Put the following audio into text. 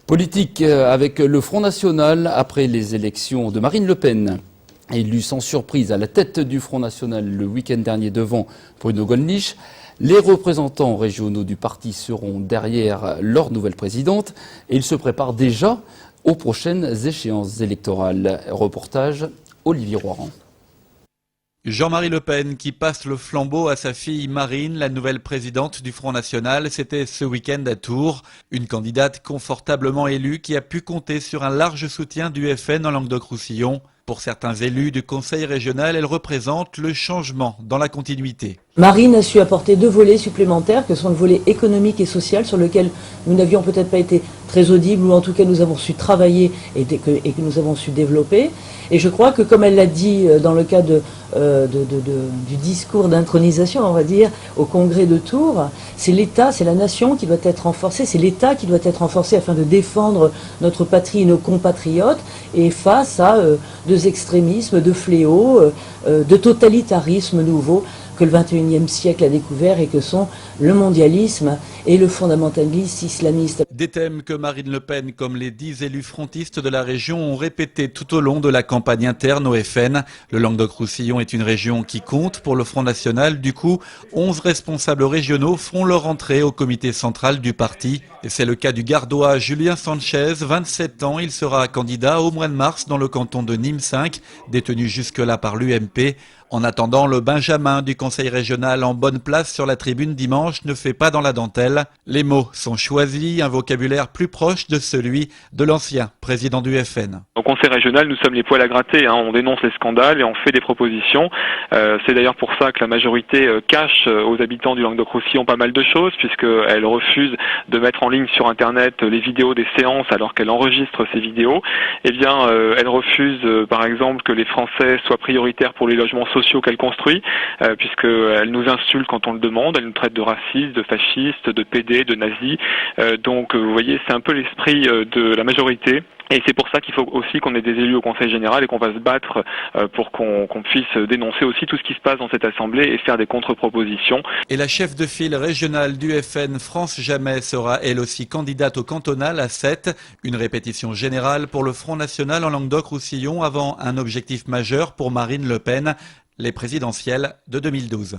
Politique avec le Front National après les élections de Marine Le Pen. Élue sans surprise à la tête du Front National le week-end dernier devant Bruno Gollnisch, les représentants régionaux du parti seront derrière leur nouvelle présidente et ils se préparent déjà aux prochaines échéances électorales. Reportage Olivier Roiran. Jean-Marie Le Pen qui passe le flambeau à sa fille Marine, la nouvelle présidente du Front National, c'était ce week-end à Tours. Une candidate confortablement élue qui a pu compter sur un large soutien du FN en Languedoc-Roussillon. Pour certains élus du conseil régional, elle représente le changement dans la continuité. Marine a su apporter 2 volets supplémentaires, que sont le volet économique et social, sur lequel nous n'avions peut-être pas été très audibles, ou en tout cas nous avons su travailler et que nous avons su développer. Et je crois que, comme elle l'a dit dans le cadre du discours d'intronisation, on va dire, au congrès de Tours, c'est l'État, c'est la nation qui doit être renforcée, c'est l'État qui doit être renforcé afin de défendre notre patrie et nos compatriotes, et face à 2 extrémismes, 2 fléaux, de totalitarisme nouveau que le XXIe siècle a découvert et que sont le mondialisme et le fondamentalisme islamiste. Des thèmes que Marine Le Pen, comme les 10 élus frontistes de la région, ont répétés tout au long de la campagne interne au FN. Le Languedoc-Roussillon est une région qui compte pour le Front National. Du coup, 11 responsables régionaux font leur entrée au comité central du parti. Et c'est le cas du Gardois Julien Sanchez, 27 ans. Il sera candidat au mois de mars dans le canton de Nîmes 5, détenu jusque-là par l'UMP. En attendant, le Benjamin du conseil régional en bonne place sur la tribune dimanche ne fait pas dans la dentelle. Les mots sont choisis, un vocabulaire plus proche de celui de l'ancien président du FN. Au conseil régional, nous sommes les poils à gratter, on dénonce les scandales et on fait des propositions. C'est d'ailleurs pour ça que la majorité cache aux habitants du Languedoc-Roussillon pas mal de choses, puisqu'elle refuse de mettre en ligne sur Internet les vidéos des séances alors qu'elle enregistre ces vidéos. Eh bien, elle refuse par exemple que les Français soient prioritaires pour les logements sociaux qu'elle construit, puisqu'elle nous insulte quand on le demande, elle nous traite de racistes, de fascistes, de PD, de nazis. Donc vous voyez, c'est un peu l'esprit de la majorité. Et c'est pour ça qu'il faut aussi qu'on ait des élus au Conseil général et qu'on va se battre pour qu'on puisse dénoncer aussi tout ce qui se passe dans cette assemblée et faire des contre-propositions. Et la chef de file régionale du FN, France Jamais, sera elle aussi candidate au cantonal à 7. Une répétition générale pour le Front National en Languedoc-Roussillon avant un objectif majeur pour Marine Le Pen, les présidentielles de 2012.